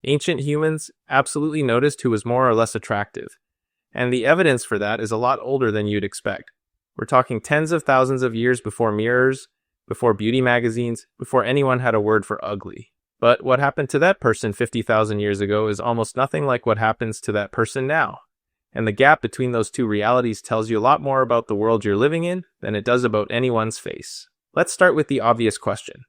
Ancient humans absolutely noticed who was more or less attractive. And the evidence for that is a lot older than you'd expect. We're talking tens of thousands of years before mirrors, before beauty magazines, before anyone had a word for ugly. But what happened to that person 50,000 years ago is almost nothing like what happens to that person now. And the gap between those two realities tells you a lot more about the world you're living in than it does about anyone's face. Let's start with the obvious question.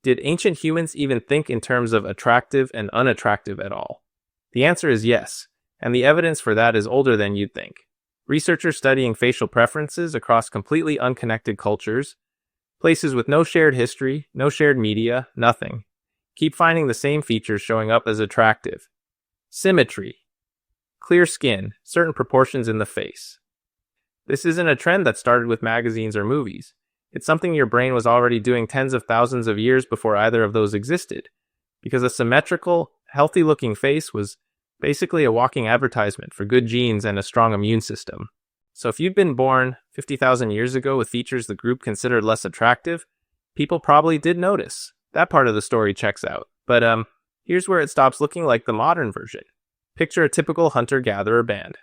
Did ancient humans even think in terms of attractive and unattractive at all? The answer is yes, and the evidence for that is older than you'd think. Researchers studying facial preferences across completely unconnected cultures, places with no shared history, no shared media, nothing, keep finding the same features showing up as attractive. Symmetry. Clear skin, certain proportions in the face. This isn't a trend that started with magazines or movies. It's something your brain was already doing tens of thousands of years before either of those existed, because a symmetrical, healthy-looking face was basically a walking advertisement for good genes and a strong immune system. So if you've been born 50,000 years ago with features the group considered less attractive, people probably did notice. That part of the story checks out. But here's where it stops looking like the modern version. Picture a typical hunter-gatherer band.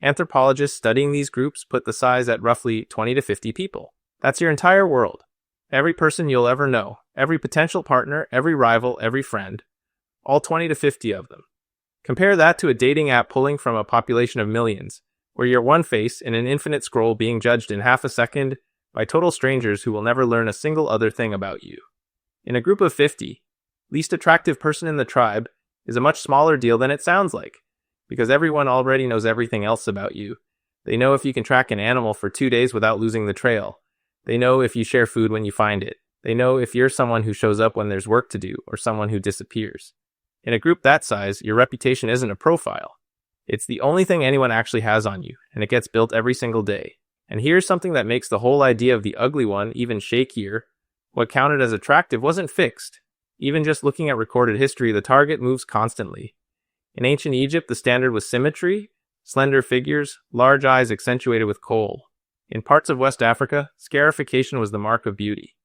Anthropologists studying these groups put the size at roughly 20 to 50 people. That's your entire world. Every person you'll ever know, every potential partner, every rival, every friend. All 20 to 50 of them. Compare that to a dating app pulling from a population of millions, where you're one face in an infinite scroll being judged in half a second by total strangers who will never learn a single other thing about you. In a group of 50, least attractive person in the tribe is a much smaller deal than it sounds like, because everyone already knows everything else about you. They know if you can track an animal for 2 days without losing the trail. They know if you share food when you find it. They know if you're someone who shows up when there's work to do or someone who disappears. In a group that size, your reputation isn't a profile. It's the only thing anyone actually has on you, and it gets built every single day. And here's something that makes the whole idea of the ugly one even shakier. What counted as attractive wasn't fixed. Even just looking at recorded history, the target moves constantly. In ancient Egypt, the standard was symmetry, slender figures, large eyes accentuated with kohl. In parts of West Africa, scarification was the mark of beauty.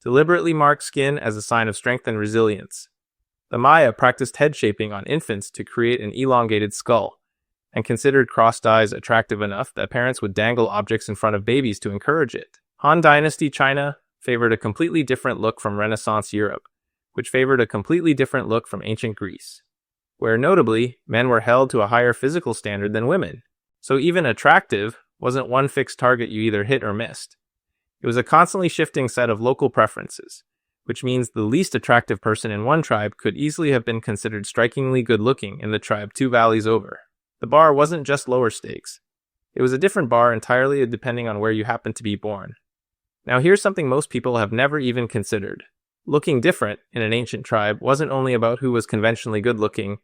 Deliberately marked skin as a sign of strength and resilience. The Maya practiced head shaping on infants to create an elongated skull, and considered crossed eyes attractive enough that parents would dangle objects in front of babies to encourage it. Han Dynasty China favored a completely different look from Renaissance Europe, which favored a completely different look from ancient Greece, where notably, men were held to a higher physical standard than women. So even attractive wasn't one fixed target you either hit or missed. It was a constantly shifting set of local preferences, which means the least attractive person in one tribe could easily have been considered strikingly good-looking in the tribe 2 valleys over. The bar wasn't just lower stakes. It was a different bar entirely depending on where you happened to be born. Now here's something most people have never even considered. Looking different in an ancient tribe wasn't only about who was conventionally good-looking.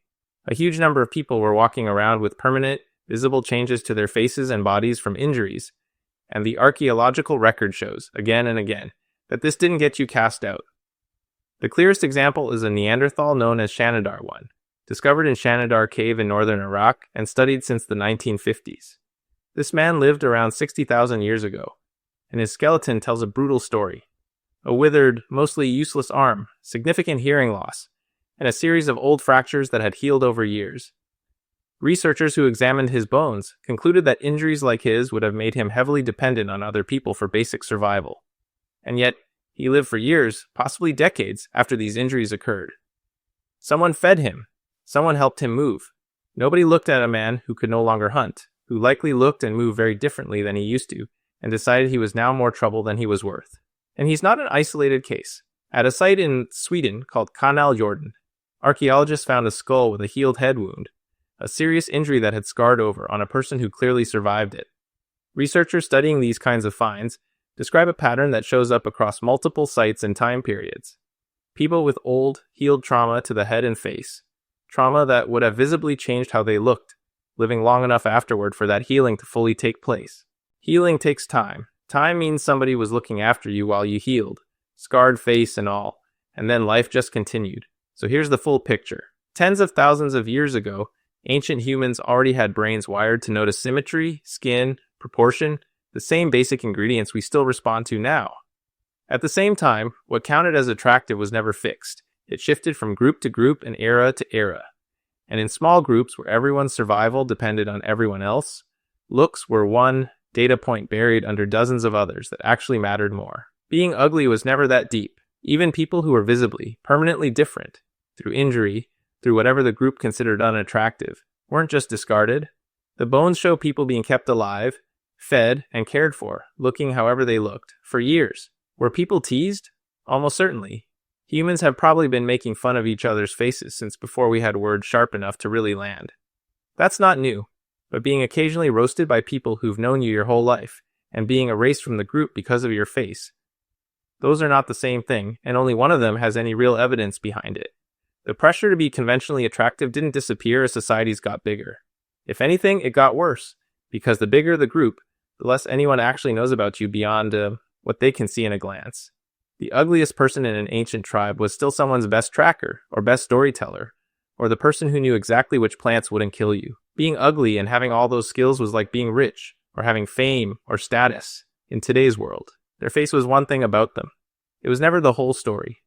A huge number of people were walking around with permanent, visible changes to their faces and bodies from injuries, and the archaeological record shows, again and again, that this didn't get you cast out. The clearest example is a Neanderthal known as Shanidar 1, discovered in Shanidar Cave in northern Iraq and studied since the 1950s. This man lived around 60,000 years ago, and his skeleton tells a brutal story. A withered, mostly useless arm, significant hearing loss, and a series of old fractures that had healed over years. Researchers who examined his bones concluded that injuries like his would have made him heavily dependent on other people for basic survival. And yet, he lived for years, possibly decades, after these injuries occurred. Someone fed him. Someone helped him move. Nobody looked at a man who could no longer hunt, who likely looked and moved very differently than he used to, and decided he was now more trouble than he was worth. And he's not an isolated case. At a site in Sweden called Canal Jordan, archaeologists found a skull with a healed head wound, a serious injury that had scarred over on a person who clearly survived it. Researchers studying these kinds of finds describe a pattern that shows up across multiple sites and time periods. People with old, healed trauma to the head and face. Trauma that would have visibly changed how they looked, living long enough afterward for that healing to fully take place. Healing takes time. Time means somebody was looking after you while you healed, scarred face and all, and then life just continued. So here's the full picture. Tens of thousands of years ago, ancient humans already had brains wired to notice symmetry, skin, proportion, the same basic ingredients we still respond to now. At the same time, what counted as attractive was never fixed. It shifted from group to group and era to era. And in small groups where everyone's survival depended on everyone else, looks were one data point buried under dozens of others that actually mattered more. Being ugly was never that deep. Even people who were visibly, permanently different, through injury, through whatever the group considered unattractive, weren't just discarded. The bones show people being kept alive, fed, and cared for, looking however they looked, for years. Were people teased? Almost certainly. Humans have probably been making fun of each other's faces since before we had words sharp enough to really land. That's not new, but being occasionally roasted by people who've known you your whole life, and being erased from the group because of your face, those are not the same thing, and only one of them has any real evidence behind it. The pressure to be conventionally attractive didn't disappear as societies got bigger. If anything, it got worse, because the bigger the group, the less anyone actually knows about you beyond what they can see in a glance. The ugliest person in an ancient tribe was still someone's best tracker, or best storyteller, or the person who knew exactly which plants wouldn't kill you. Being ugly and having all those skills was like being rich, or having fame, or status, in today's world. Their face was one thing about them. It was never the whole story.